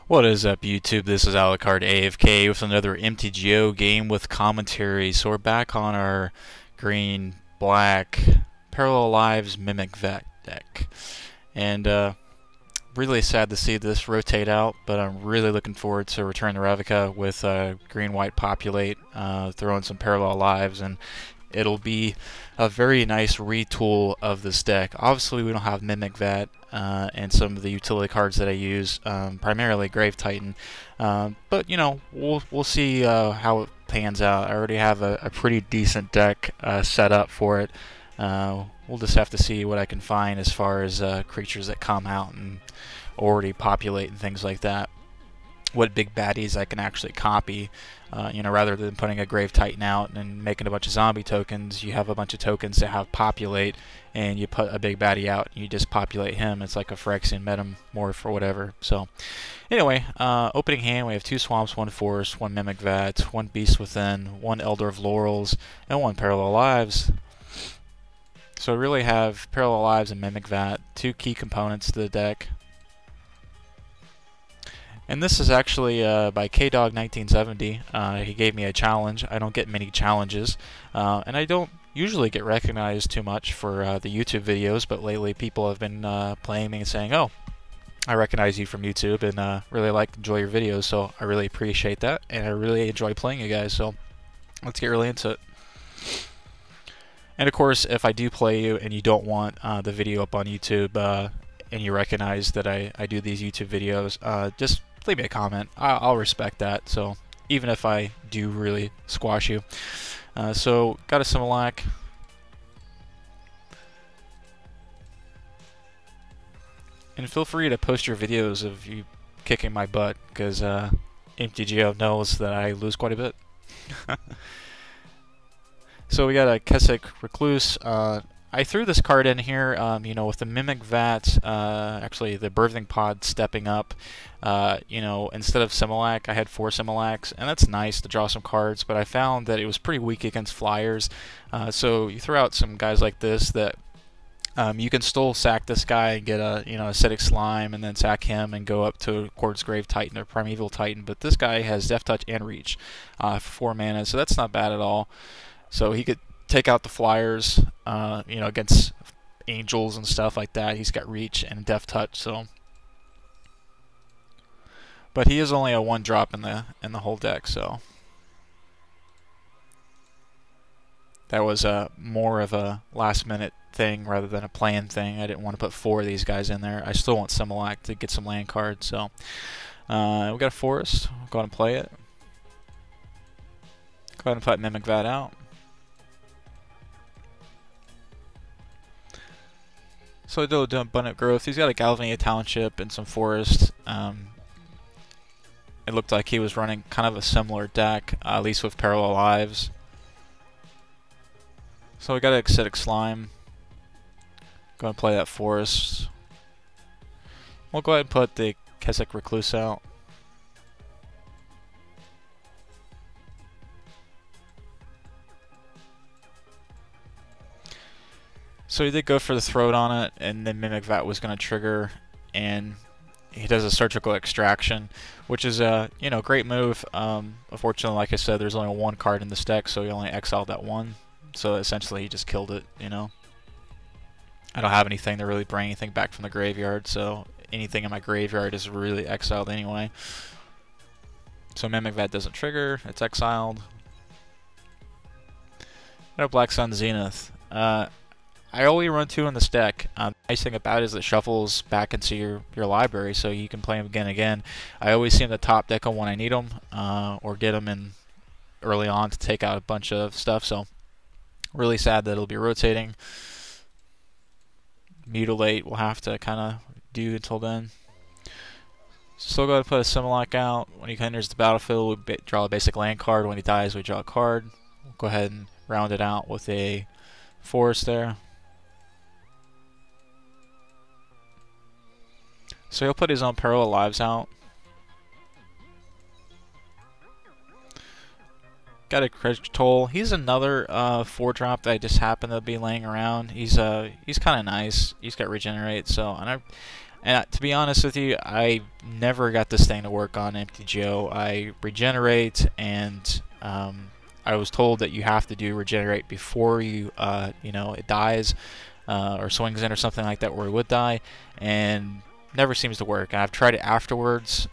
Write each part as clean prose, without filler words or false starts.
What is up, YouTube? This is Alucard AFK with another MTGO game with commentary. So we're back on our green, black, Parallel Lives Mimic Vat deck. And really sad to see this rotate out, but I'm really looking forward to Return to Ravnica with green, white populate, throw in some Parallel Lives, and it'll be a very nice retool of this deck. Obviously, we don't have Mimic Vat and some of the utility cards that I use, primarily Grave Titan. But you know, we'll see how it pans out. I already have a pretty decent deck set up for it. We'll just have to see what I can find as far as creatures that come out and already populate and things like that. What big baddies I can actually copy, you know, rather than putting a Grave Titan out and making a bunch of zombie tokens. You have a bunch of tokens that have populate, and you put a big baddie out, and you just populate him. It's like a Phyrexian Metamorph or whatever. So, anyway, opening hand, we have 2 Swamps, 1 Forest, 1 Mimic Vat, 1 Beast Within, 1 Elder of Laurels, and 1 Parallel Lives. So we really have Parallel Lives and Mimic Vat, 2 key components to the deck. And this is actually by KDog1970. He gave me a challenge. I don't get many challenges, and I don't usually get recognized too much for the YouTube videos, but lately people have been playing me and saying, "Oh, I recognize you from YouTube and really enjoy your videos," so I really appreciate that, and I really enjoy playing you guys, so let's get really into it. And of course, if I do play you and you don't want the video up on YouTube, and you recognize that I do these YouTube videos, just leave me a comment. I'll respect that, so even if I do really squash you. So got a Similac. And feel free to post your videos of you kicking my butt, because MTGO knows that I lose quite a bit. So we got a Keswick Recluse. I threw this card in here, you know, with the Mimic Vat, actually the Birthing Pod stepping up. You know, instead of Similac, I had 4 Similacs, and that's nice to draw some cards, but I found that it was pretty weak against flyers. So you throw out some guys like this that you can still sack this guy and get a, you know, Acidic Slime, and then sack him and go up to Quartz Grave Titan or Primeval Titan. But this guy has Death Touch and Reach for 4 mana, so that's not bad at all. So he could take out the flyers, you know, against angels and stuff like that. He's got Reach and Death Touch, so. But he is only a 1-drop in the whole deck, so. That was more of a last-minute thing rather than a planned thing. I didn't want to put 4 of these guys in there. I still want Similac to get some land cards, so. We got a Forest. We'll go ahead and play it. Go ahead and put Mimic Vat out. So I do Abundant Growth. He's got a Galvania Township and some Forest. It looked like he was running kind of a similar deck, at least with Parallel Lives. So we got an Acidic Slime. Go ahead and play that Forest. We'll go ahead and put the Keswick Recluse out. So he did go for the throat on it, and then Mimic Vat was going to trigger, and he does a Surgical Extraction, which is a, you know, great move. Unfortunately, like I said, there's only 1 card in this deck, so he only exiled that 1. So essentially, he just killed it. You know, I don't have anything to really bring anything back from the graveyard, so anything in my graveyard is really exiled anyway. So Mimic Vat doesn't trigger; it's exiled. No Black Sun Zenith. I only run 2 in this deck. The nice thing about it is it shuffles back into your library, so you can play them again and again. I always see them the top deck when I need them, or get them in early on to take out a bunch of stuff. So really sad that it'll be rotating. Mutilate we'll have to kind of do until then. Still got to put a Similac out. When he enters the battlefield, we draw a basic land card. When he dies, we draw a card. We'll go ahead and round it out with a Forest there. So he'll put his own Parallel Lives out. Got a Credit Toll. He's another 4-drop that I just happened to be laying around. He's kind of nice. He's got Regenerate, so, and And to be honest with you, I never got this thing to work on MTGO. I regenerate, and I was told that you have to do regenerate before you, it dies or swings in or something like that where it would die, and never seems to work. And I've tried it afterwards.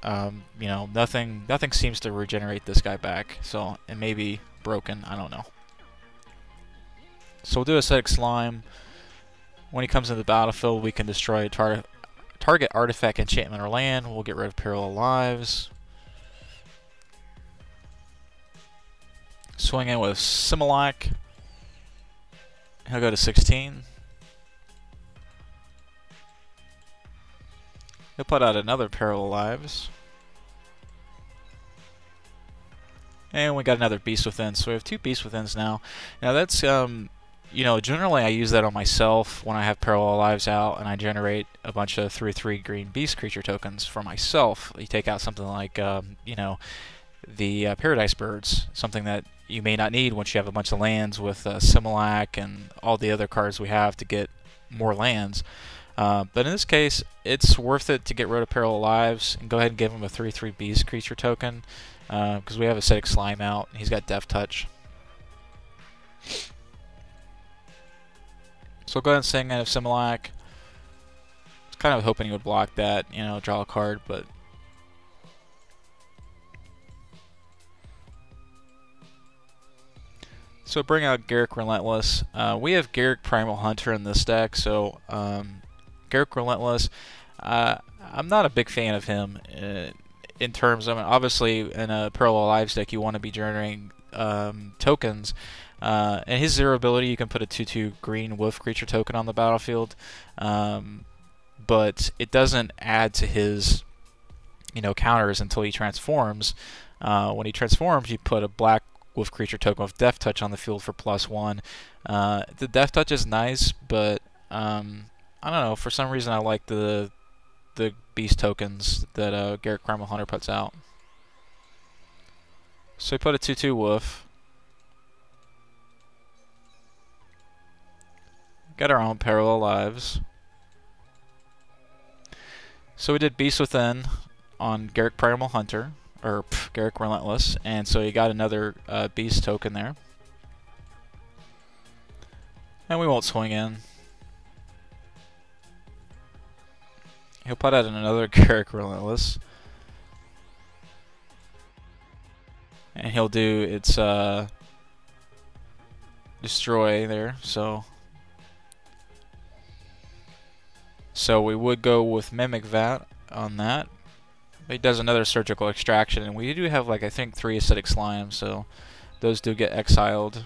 Nothing seems to regenerate this guy back. So it may be broken. I don't know. So we'll do acidic slime. When he comes into the battlefield, we can destroy a target artifact, enchantment, or land. We'll get rid of Parallel Lives. Swing in with Similac. He'll go to 16. He'll put out another Parallel Lives. And we got another Beast Within. So we have 2 Beast Withins now. Now that's, generally I use that on myself when I have Parallel Lives out and I generate a bunch of 3/3 green Beast creature tokens for myself. You take out something like, the Paradise Birds, something that you may not need once you have a bunch of lands with Similac and all the other cards we have to get more lands. But in this case, it's worth it to get rid of Parallel Lives and go ahead and give him a 3/3 Beast creature token because we have Acidic Slime out. He's got Death Touch. So go ahead and sing in of Similac. I was kind of hoping he would block that, draw a card, but so bring out Garruk Relentless. We have Garruk Primal Hunter in this deck, so Garruk Relentless, I'm not a big fan of him in terms of, obviously in a Parallel Lives deck you want to be generating tokens. And his 0 ability, you can put a 2/2 green wolf creature token on the battlefield, but it doesn't add to his counters until he transforms. When he transforms, you put a black wolf creature token with Death Touch on the field for +1. The Death Touch is nice, but I don't know, for some reason I like the beast tokens that Garruk Primal Hunter puts out. So we put a 2/2 wolf. Got our own Parallel Lives. So we did Beast Within on Garruk Primal Hunter, or Garruk Relentless, and so you got another Beast token there. And we won't swing in. He'll put out another Garruk Relentless. And he'll do its destroy there, so we would go with Mimic Vat on that. But he does another Surgical Extraction, and we do have, like, I think 3 Acidic Slimes, so those do get exiled.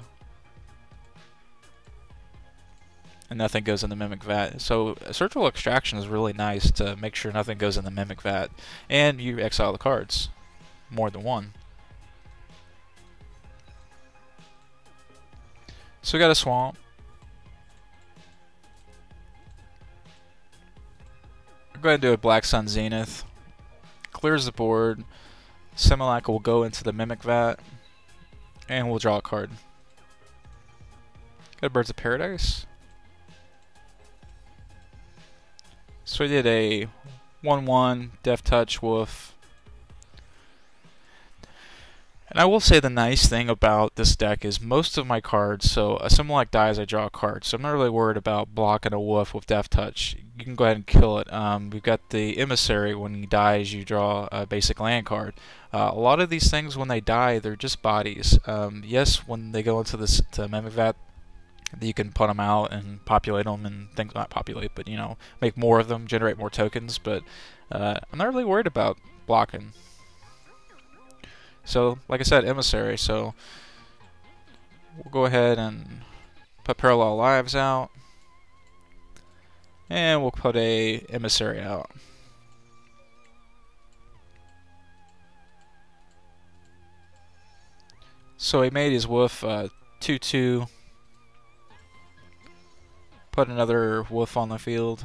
And nothing goes in the Mimic Vat. So Surgical Extraction is really nice to make sure nothing goes in the Mimic Vat. And you exile the cards. More than one. So we got a Swamp. We'll go ahead and do a Black Sun Zenith. Clears the board. Similac will go into the Mimic Vat. And we'll draw a card. Got Birds of Paradise. So we did a 1/1 Death Touch Wolf. And I will say the nice thing about this deck is most of my cards, so a Similac dies, I draw a card. So I'm not really worried about blocking a wolf with Death Touch. You can go ahead and kill it. We've got the Emissary. When he dies, you draw a basic land card. A lot of these things, when they die, they're just bodies. Yes, when they go into this Mimic Vat, you can put them out and populate them and things, not populate, but make more of them, generate more tokens. But I'm not really worried about blocking. So, like I said, Emissary. So we'll go ahead and put Parallel Lives out, and we'll put a Emissary out. So he made his wolf 2/2. Put another wolf on the field.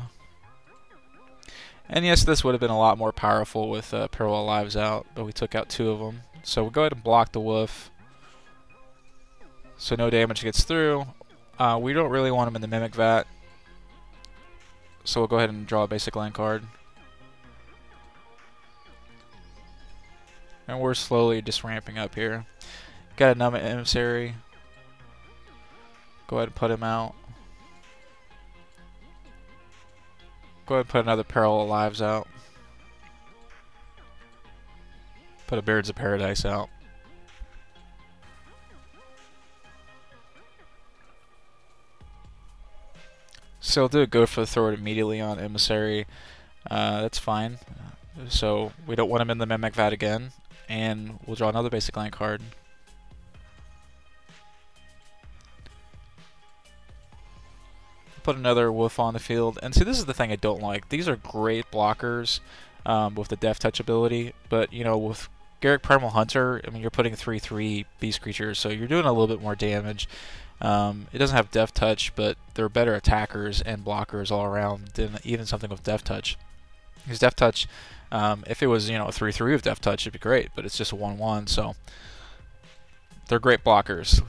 And yes, this would have been a lot more powerful with Parallel Lives out, but we took out 2 of them. So we'll go ahead and block the wolf, so no damage gets through. We don't really want him in the Mimic Vat, so we'll go ahead and draw a basic land card. And we're slowly just ramping up here. Got a Numb Emissary. Go ahead and put him out. Go ahead and put another Parallel Lives out. Put a Beards of Paradise out. So do go for the throw it immediately on Emissary. That's fine. So we don't want him in the Mimic Vat again. And we'll draw another basic land card. Put another Wolf on the field. And see, this is the thing I don't like. These are great blockers with the Death Touch ability. But, you know, with Garruk Primal Hunter, I mean, you're putting 3/3 beast creatures, so you're doing a little bit more damage. It doesn't have Death Touch, but they're better attackers and blockers all around than even something with Death Touch. Because Death Touch, if it was, you know, a 3/3 of Death Touch, it'd be great, but it's just a 1/1, so they're great blockers.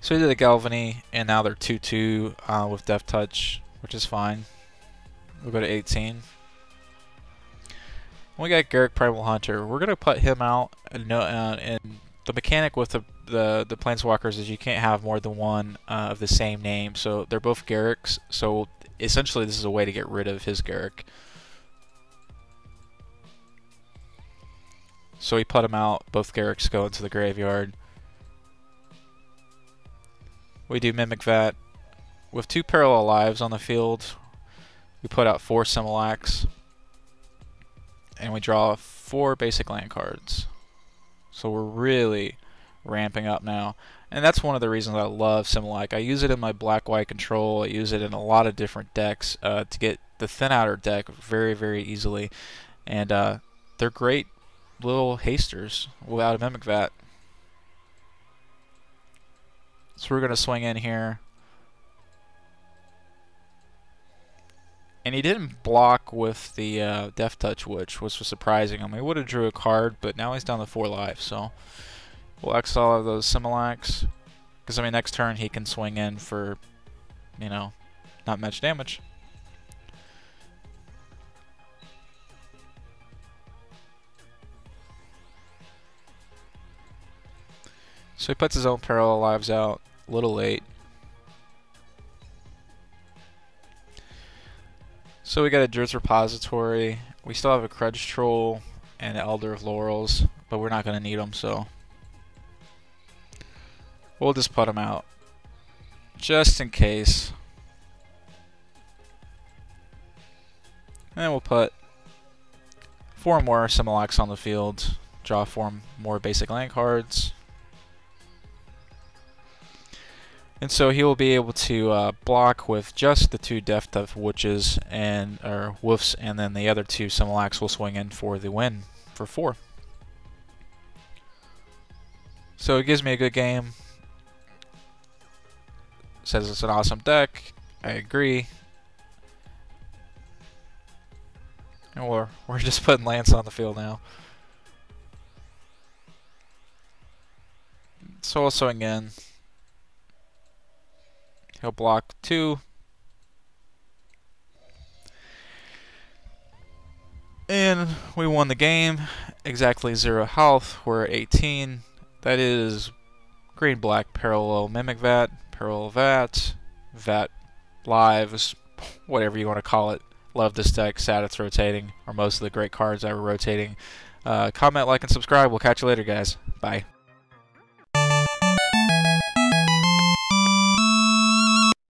So we did a Galvany, and now they're 2/2 with Death Touch, which is fine. We'll go to 18. We got Garruk Primal Hunter. We're gonna put him out, and the mechanic with the Planeswalkers is you can't have more than one of the same name. So they're both Garruks. So essentially, this is a way to get rid of his Garruk. So we put him out. Both Garruks go into the graveyard. We do Mimic Vat. With 2 Parallel Lives on the field, we put out 4 Similacs. And we draw 4 basic land cards. So we're really ramping up now. And that's one of the reasons I love Similac. I use it in my black-white control. I use it in a lot of different decks to get the Thin Outer deck very, very easily. And they're great little hasters without a Mimic Vat. So we're going to swing in here. And he didn't block with the Death Touch, which was surprising. I mean, he would have drew a card, but now he's down to 4 life. So we'll exile those Similacs. Because, I mean, next turn he can swing in for, you know, not much damage. So he puts his own Parallel Lives out a little late. So we got a Druid's Repository. We still have a Krudge Troll and an Elder of Laurels, but we're not going to need them, so we'll just put them out just in case. And then we'll put 4 more Similacs on the field, draw 4 more basic land cards. And so he will be able to block with just the 2 Death Touch Witches or Wolves, and then the other 2 Similacs will swing in for the win for 4. So it gives me a good game. Says it's an awesome deck. I agree. And we're just putting Lance on the field now. So we'll swing in. He'll block 2. And we won the game. Exactly 0 health. We're at 18. That is green-black Parallel Mimic Vat, Parallel Vat, Vat Lives, whatever you want to call it. Love this deck. Sad it's rotating, or most of the great cards that were rotating. Comment, like, and subscribe. We'll catch you later, guys. Bye.